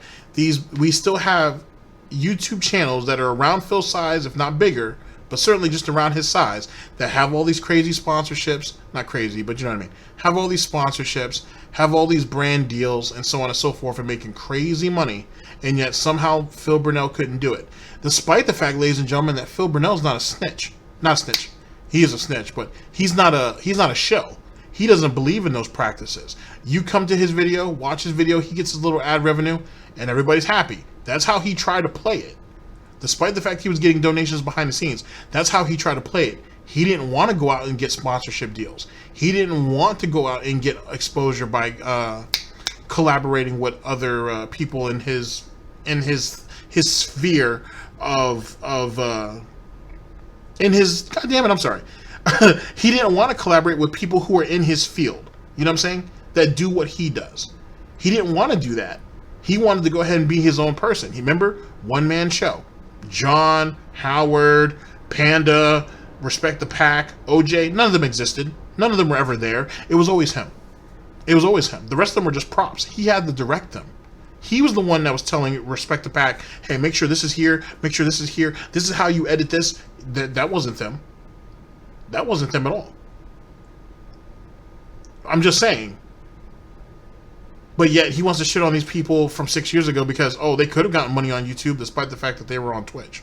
YouTube channels that are around Phil's size, if not bigger, but certainly just around his size, that have all these crazy sponsorships, not crazy, but you know what I mean, have all these sponsorships, have all these brand deals, and so on and so forth, and making crazy money, and yet somehow Phil Burnell couldn't do it. Despite the fact, ladies and gentlemen, that Phil Burnell's not a snitch. Not a snitch. He is a snitch, but he's not a show. He doesn't believe in those practices. You come to his video, watch his video, he gets his little ad revenue, and everybody's happy. That's how he tried to play it. Despite the fact he was getting donations behind the scenes, that's how he tried to play it. He didn't want to go out and get sponsorship deals. He didn't want to go out and get exposure by collaborating with other people in his sphere of in his, God damn it, I'm sorry. He didn't want to collaborate with people who are in his field. You know what I'm saying? That do what he does. He didn't want to do that. He wanted to go ahead and be his own person. Remember? One-man show. John, Howard, Panda, Respect the Pack, OJ, none of them existed. None of them were ever there. It was always him. It was always him. The rest of them were just props. He had to direct them. He was the one that was telling Respect the Pack, hey, make sure this is here, make sure this is here, this is how you edit this. That wasn't them. That wasn't them at all. I'm just saying. But yet he wants to shit on these people from 6 years ago because, oh, they could have gotten money on YouTube despite the fact that they were on Twitch.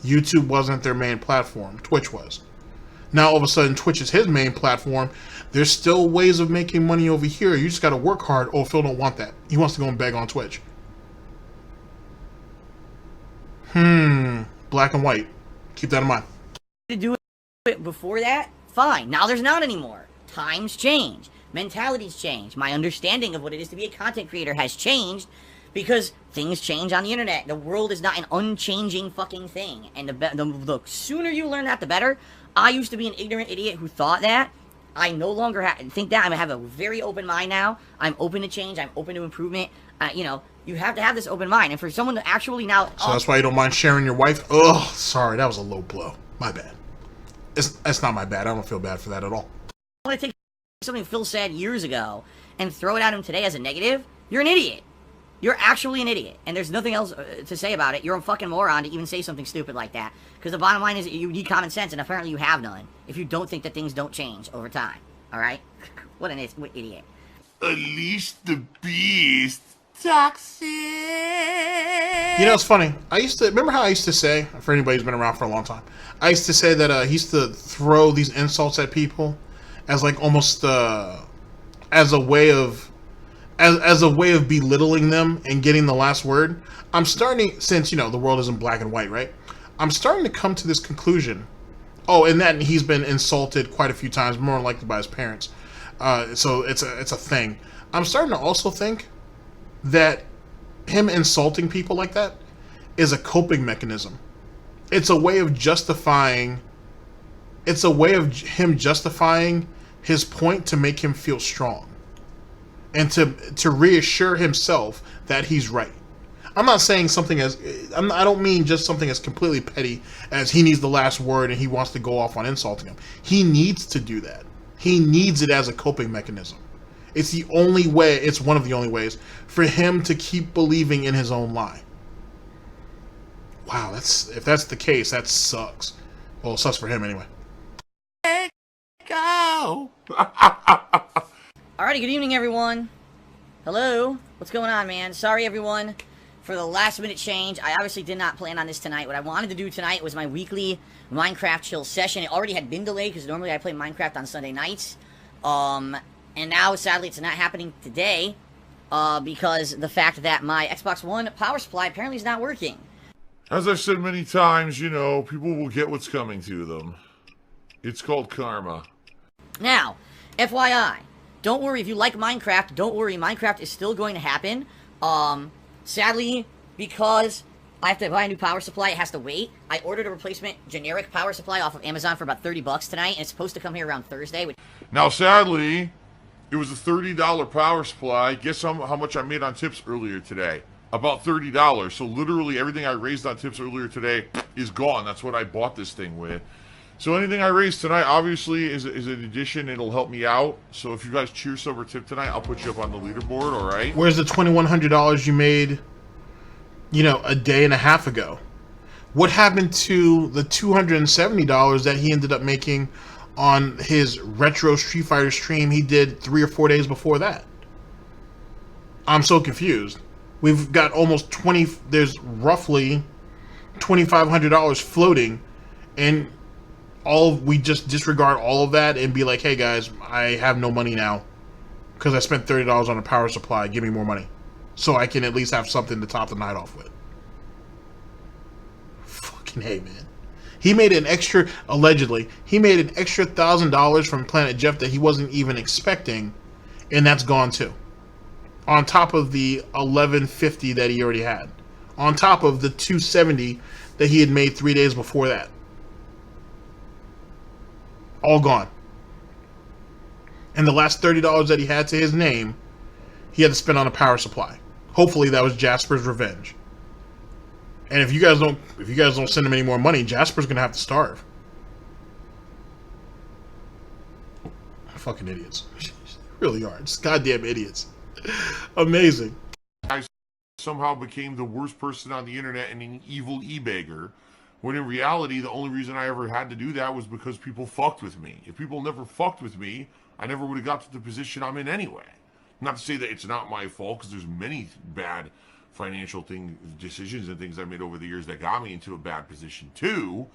YouTube wasn't their main platform. Twitch was. Now all of a sudden Twitch is his main platform. There's still ways of making money over here. You just got to work hard. Oh, Phil don't want that. He wants to go and beg on Twitch. Black and white. Keep that in mind. To do it before that, fine. Now there's not anymore. Times change. Mentalities change. My understanding of what it is to be a content creator has changed because things change on the internet. The world is not an unchanging fucking thing. And the sooner you learn that, the better. I used to be an ignorant idiot who thought that. I no longer think that. I have a very open mind now. I'm open to change. I'm open to improvement. You know, you have to have this open mind. And for someone to actually now... So that's why you don't mind sharing your wife? Oh, sorry. That was a low blow. My bad. It's not my bad. I don't feel bad for that at all. I want to take something Phil said years ago and throw it at him today as a negative. You're an idiot. You're actually an idiot. And there's nothing else to say about it. You're a fucking moron to even say something stupid like that. Because the bottom line is you need common sense, and apparently you have none. If you don't think that things don't change over time. Alright? What an idiot. Unleash the beast. Toxic. You know, it's funny. Remember how I used to say, for anybody who's been around for a long time, I used to say that he used to throw these insults at people as like almost as a way of belittling them and getting the last word. I'm starting, since you know the world isn't black and white, right? I'm starting to come to this conclusion. Oh, and that he's been insulted quite a few times, more than likely by his parents. So it's a thing. I'm starting to also think that him insulting people like that is a coping mechanism. It's a way of justifying. It's a way of him justifying his point to make him feel strong. And to reassure himself that he's right. I'm not saying something as... I don't mean just something as completely petty as he needs the last word and he wants to go off on insulting him. He needs to do that. He needs it as a coping mechanism. It's the only way, it's one of the only ways for him to keep believing in his own lie. Wow, if that's the case, that sucks. Well, it sucks for him anyway. Go. Alrighty, good evening, everyone. Hello. What's going on, man? Sorry, everyone, for the last-minute change. I obviously did not plan on this tonight. What I wanted to do tonight was my weekly Minecraft chill session. It already had been delayed because normally I play Minecraft on Sunday nights. And now, sadly, it's not happening today because the fact that my Xbox One power supply apparently is not working. As I've said many times, you know, people will get what's coming to them. It's called karma. Now, FYI, don't worry if you like Minecraft. Don't worry, Minecraft is still going to happen. Sadly, because I have to buy a new power supply, it has to wait. I ordered a replacement generic power supply off of Amazon for about $30 tonight, and it's supposed to come here around Thursday. Now, sadly, it was a $30 power supply. Guess how much I made on tips earlier today? About $30. So literally everything I raised on tips earlier today is gone. That's what I bought this thing with. So anything I raise tonight, obviously, is an addition. It'll help me out. So if you guys cheer Silver Tip tonight, I'll put you up on the leaderboard, all right? Where's the $2,100 you made, a day and a half ago? What happened to the $270 that he ended up making on his retro Street Fighter stream he did 3 or 4 days before that? I'm so confused. We've got almost there's roughly $2,500 floating, and we just disregard all of that and be like, hey guys, I have no money now because I spent $30 on a power supply. Give me more money so I can at least have something to top the night off with. Fucking hey, man. He made an extra, allegedly, he made an extra $1,000 from Planet Jeff that he wasn't even expecting, and that's gone too. On top of the $1,150 that he already had. On top of the $270 that he had made 3 days before that. All gone. And the last $30 that he had to his name, he had to spend on a power supply. Hopefully that was Jasper's revenge. And if you guys don't send him any more money, Jasper's gonna have to starve. Fucking idiots. Really are. Just goddamn idiots. Amazing. I somehow became the worst person on the internet and an evil e-bagger, when in reality, the only reason I ever had to do that was because people fucked with me. If people never fucked with me, I never would have got to the position I'm in anyway. Not to say that it's not my fault, because there's many bad financial decisions and things I made over the years that got me into a bad position too,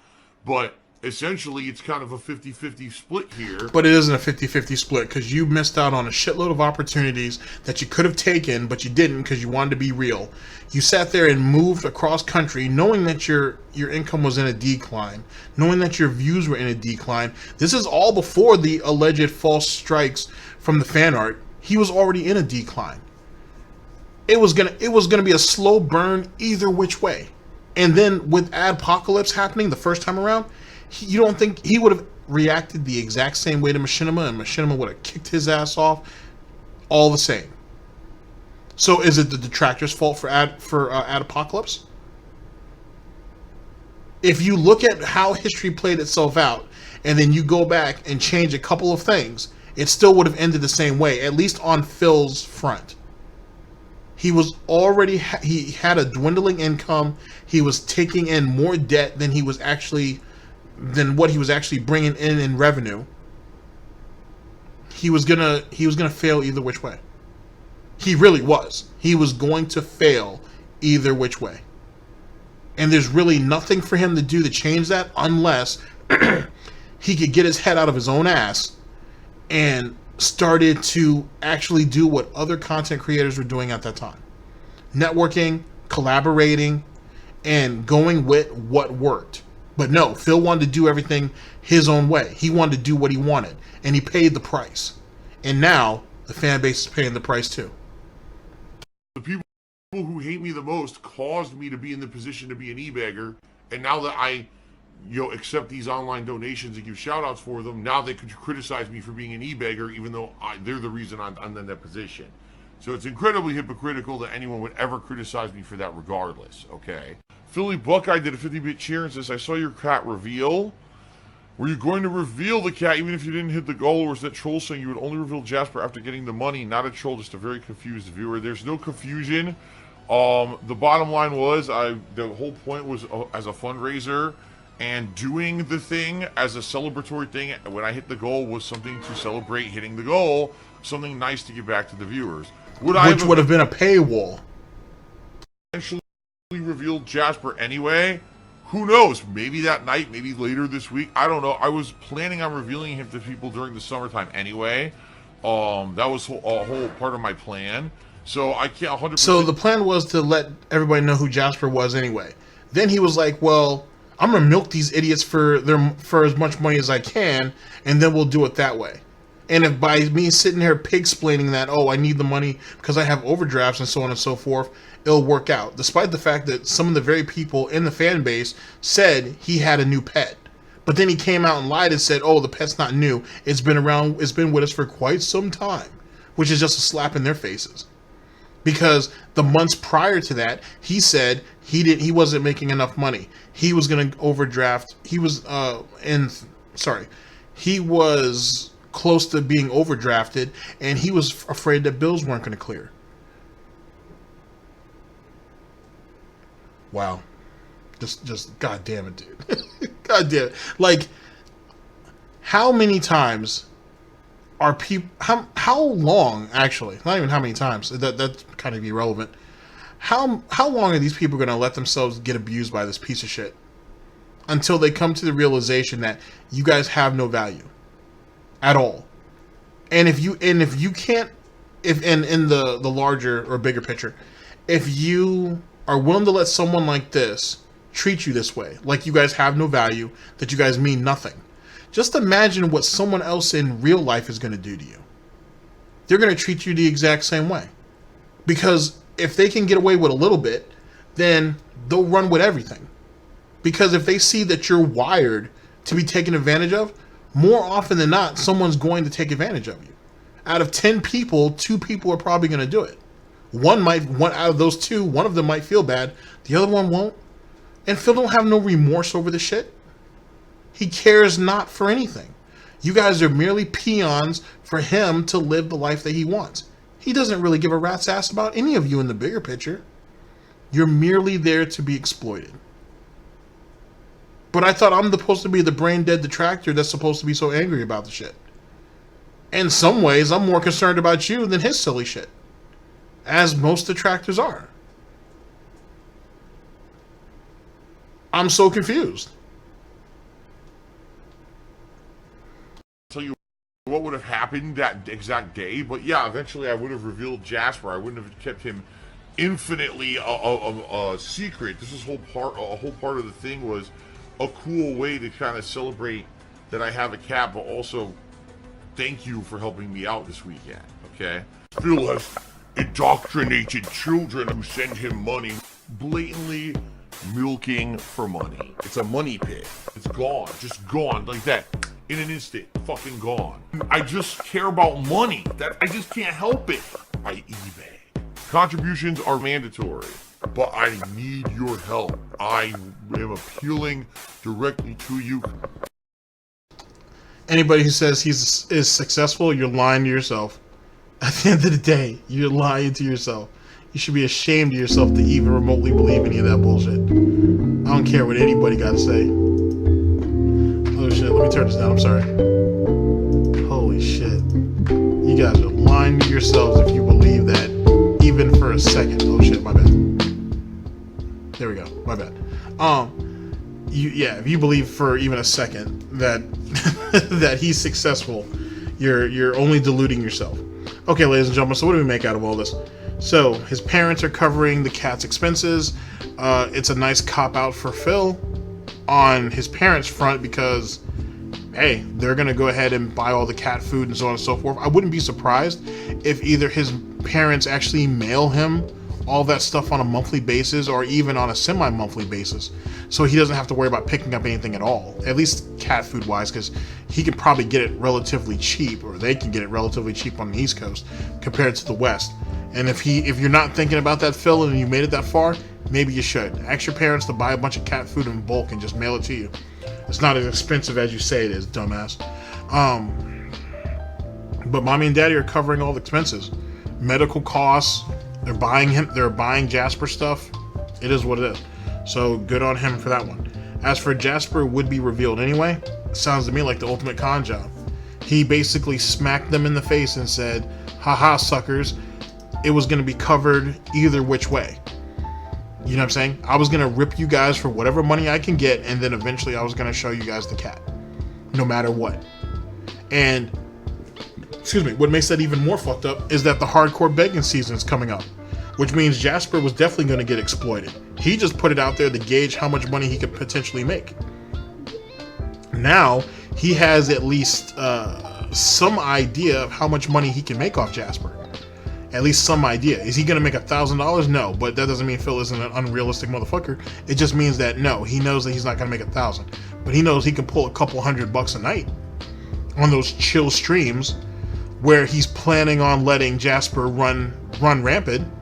but essentially it's kind of a 50-50 split here. But it isn't a 50-50 split because you missed out on a shitload of opportunities that you could have taken, but you didn't because you wanted to be real. You sat there and moved across country knowing that your income was in a decline, knowing that your views were in a decline. This is all before the alleged false strikes from the fan art. He was already in a decline. It was gonna be a slow burn either which way. And then with Adpocalypse happening the first time around, you don't think he would have reacted the exact same way to Machinima, and Machinima would have kicked his ass off all the same? So is it the Detractor's fault for Adpocalypse? If you look at how history played itself out, and then you go back and change a couple of things, it still would have ended the same way, at least on Phil's front. He was already, he had a dwindling income. He was taking in more debt than what he was actually bringing in revenue. He was gonna fail either which way. He really was. He was going to fail either which way. And there's really nothing for him to do to change that unless he could get his head out of his own ass and started to actually do what other content creators were doing at that time. Networking, collaborating, and going with what worked. But no, Phil wanted to do everything his own way. He wanted to do what he wanted, and he paid the price. And now the fan base is paying the price too. The people who hate me the most caused me to be in the position to be an e-bagger, and now that I accept these online donations and give shout outs for them, now they could criticize me for being an e-bagger, even though they're the reason I'm in that position. So it's incredibly hypocritical that anyone would ever criticize me for that regardless, okay? Philly Buckeye did a 50-bit cheer and says, I saw your cat reveal. Were you going to reveal the cat even if you didn't hit the goal, or was that troll saying you would only reveal Jasper after getting the money? Not a troll, just a very confused viewer. There's no confusion. The bottom line was, the whole point was as a fundraiser, and doing the thing as a celebratory thing when I hit the goal was something to celebrate hitting the goal, something nice to give back to the viewers. Which would have been a paywall. Eventually revealed Jasper anyway? Who knows? Maybe that night, maybe later this week. I don't know. I was planning on revealing him to people during the summertime anyway. That was a whole part of my plan. So I can't 100%. So the plan was to let everybody know who Jasper was anyway. Then he was like, well, I'm going to milk these idiots for as much money as I can, and then we'll do it that way. And if by me sitting here pig-splaining that, oh, I need the money because I have overdrafts and so on and so forth, it'll work out. Despite the fact that some of the very people in the fan base said he had a new pet. But then he came out and lied and said, oh, the pet's not new. It's been around, it's been with us for quite some time. Which is just a slap in their faces. Because the months prior to that, he said he wasn't making enough money. He was going to overdraft. He was he was close to being overdrafted, and he was afraid that bills weren't going to clear. Wow. Just god damn it, dude. God damn it. Like, how many times are people, how long, actually, not even how many times, that's kind of irrelevant. How long are these people going to let themselves get abused by this piece of shit until they come to the realization that you guys have no value at all? And if you can't, in the larger or bigger picture, if you are willing to let someone like this treat you this way, like you guys have no value, that you guys mean nothing, just imagine what someone else in real life is going to do to you. They're going to treat you the exact same way. Because if they can get away with a little bit, then they'll run with everything. Because if they see that you're wired to be taken advantage of, more often than not, someone's going to take advantage of you. Out of 10 people, 2 people are probably going to do it. One out of those 2, one of them might feel bad, the other one won't. And Phil don't have no remorse over the shit. He cares not for anything. You guys are merely peons for him to live the life that he wants. He doesn't really give a rat's ass about any of you in the bigger picture. You're merely there to be exploited. But I thought I'm supposed to be the brain-dead detractor that's supposed to be so angry about the shit. In some ways, I'm more concerned about you than his silly shit. As most detractors are. I'm so confused. Tell you what would have happened that exact day, but yeah, eventually I would have revealed Jasper. I wouldn't have kept him infinitely a secret. This is a whole part of the thing was a cool way to kind of celebrate that I have a cat, but also thank you for helping me out this weekend. Okay, Phil has indoctrinated children who send him money, blatantly milking for money. It's a money pit. It's gone, just gone like that. In an instant, fucking gone. I just care about money. I just can't help it. I eBay. Contributions are mandatory, but I need your help. I am appealing directly to you. Anybody who says is successful, you're lying to yourself. At the end of the day, you're lying to yourself. You should be ashamed of yourself to even remotely believe any of that bullshit. I don't care what anybody got to say. Oh shit, let me turn this down, I'm sorry. Holy shit. You guys are lying to yourselves if you believe that even for a second. Oh shit, my bad. There we go, my bad. If you believe for even a second that that he's successful, you're only deluding yourself. Okay, ladies and gentlemen, so what do we make out of all this? So, his parents are covering the cat's expenses. It's a nice cop-out for Phil on his parents' front because, hey, they're going to go ahead and buy all the cat food and so on and so forth. I wouldn't be surprised if either his parents actually mail him all that stuff on a monthly basis or even on a semi-monthly basis, so he doesn't have to worry about picking up anything at all, at least cat food wise, because he can probably get it relatively cheap, or they can get it relatively cheap on the East Coast compared to the West. And if you're not thinking about that, Phil, and you made it that far, maybe you should ask your parents to buy a bunch of cat food in bulk and just mail it to you. It's not as expensive as you say it is, dumbass. But mommy and daddy are covering all the expenses, medical costs. They're buying him. They're buying Jasper's stuff. It is what it is. So good on him for that one. As for Jasper would be revealed anyway, sounds to me like the ultimate con job. He basically smacked them in the face and said, haha, suckers, it was going to be covered either which way. You know what I'm saying? I was going to rip you guys for whatever money I can get, and then eventually I was going to show you guys the cat. No matter what. And, excuse me, what makes that even more fucked up is that the hardcore begging season is coming up. Which means Jasper was definitely going to get exploited. He just put it out there to gauge how much money he could potentially make. Now, he has at least some idea of how much money he can make off Jasper. At least some idea. Is he going to make $1,000? No, but that doesn't mean Phil isn't an unrealistic motherfucker. It just means that no, he knows that he's not going to make $1,000. But he knows he can pull a couple $100 a night on those chill streams where he's planning on letting Jasper run rampant.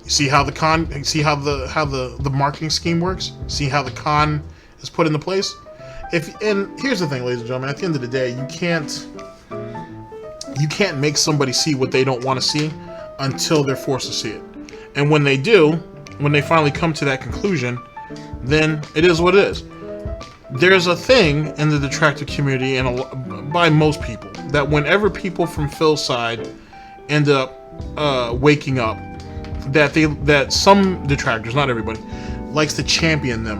See how the marketing scheme works? See how the con is put into place? And here's the thing, ladies and gentlemen, at the end of the day, you can't make somebody see what they don't want to see until they're forced to see it. And when they do, when they finally come to that conclusion, then it is what it is. There's a thing in the Detractor community and by most people that whenever people from Phil's side end up waking up, that some detractors, not everybody, likes to champion them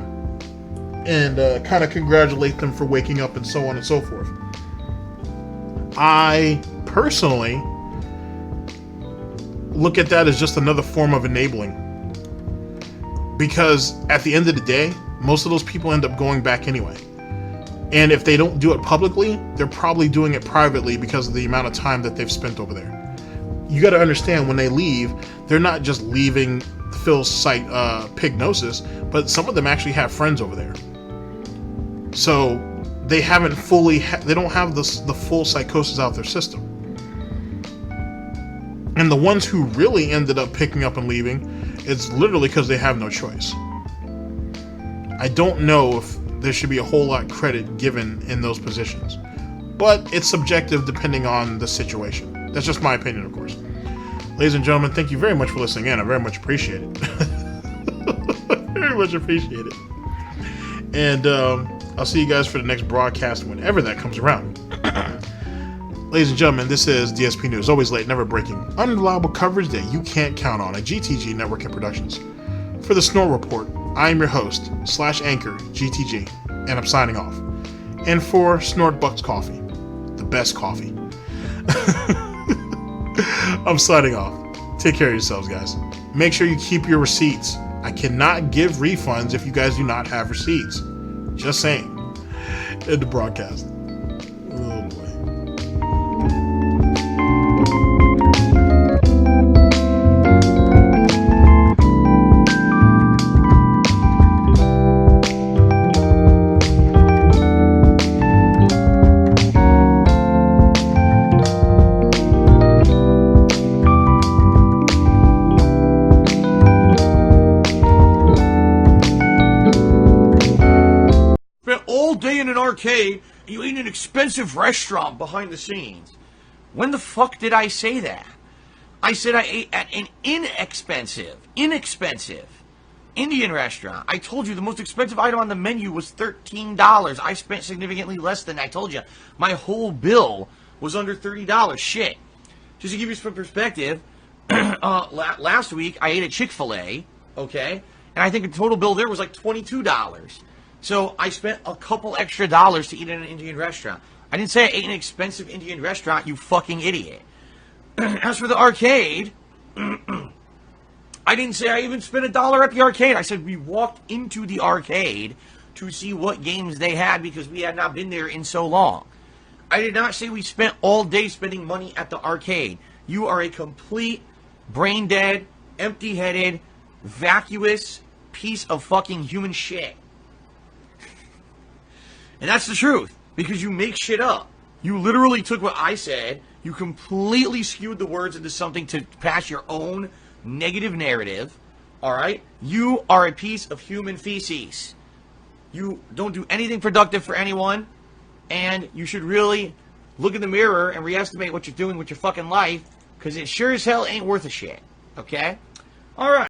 and kind of congratulate them for waking up and so on and so forth. I personally look at that as just another form of enabling, because at the end of the day, most of those people end up going back anyway. And if they don't do it publicly, they're probably doing it privately because of the amount of time that they've spent over there. You got to understand, when they leave, they're not just leaving Phil's site Pignosis, but some of them actually have friends over there. So they haven't fully, they don't have the full psychosis out their system. And the ones who really ended up picking up and leaving, it's literally because they have no choice. I don't know if there should be a whole lot of credit given in those positions, but it's subjective depending on the situation. That's just my opinion, of course. Ladies and gentlemen, thank you very much for listening in. I very much appreciate it. Very much appreciate it. And I'll see you guys for the next broadcast whenever that comes around. Ladies and gentlemen, this is DSP News. Always late, never breaking. Unreliable coverage that you can't count on at GTG Network and Productions. For the Snort Report, I am your host, /anchor, GTG, and I'm signing off. And for SnortBucks Coffee, the best coffee, I'm signing off. Take care of yourselves, guys. Make sure you keep your receipts. I cannot give refunds if you guys do not have receipts. Just saying. End the broadcast. Oh boy. Arcade, you eat in an expensive restaurant behind the scenes. When the fuck did I say that? I said I ate at an inexpensive Indian restaurant. I told you the most expensive item on the menu was $13. I spent significantly less than I told you. My whole bill was under $30. Shit. Just to give you some perspective, last week I ate at Chick-fil-A, okay? And I think the total bill there was like $22. So I spent a couple extra dollars to eat in an Indian restaurant. I didn't say I ate in an expensive Indian restaurant, you fucking idiot. As for the arcade, I didn't say I even spent $1 at the arcade. I said we walked into the arcade to see what games they had because we had not been there in so long. I did not say we spent all day spending money at the arcade. You are a complete, brain-dead, empty-headed, vacuous piece of fucking human shit. And that's the truth, because you make shit up. You literally took what I said, you completely skewed the words into something to pass your own negative narrative, alright? You are a piece of human feces. You don't do anything productive for anyone, and you should really look in the mirror and reestimate what you're doing with your fucking life, because it sure as hell ain't worth a shit. Okay? Alright.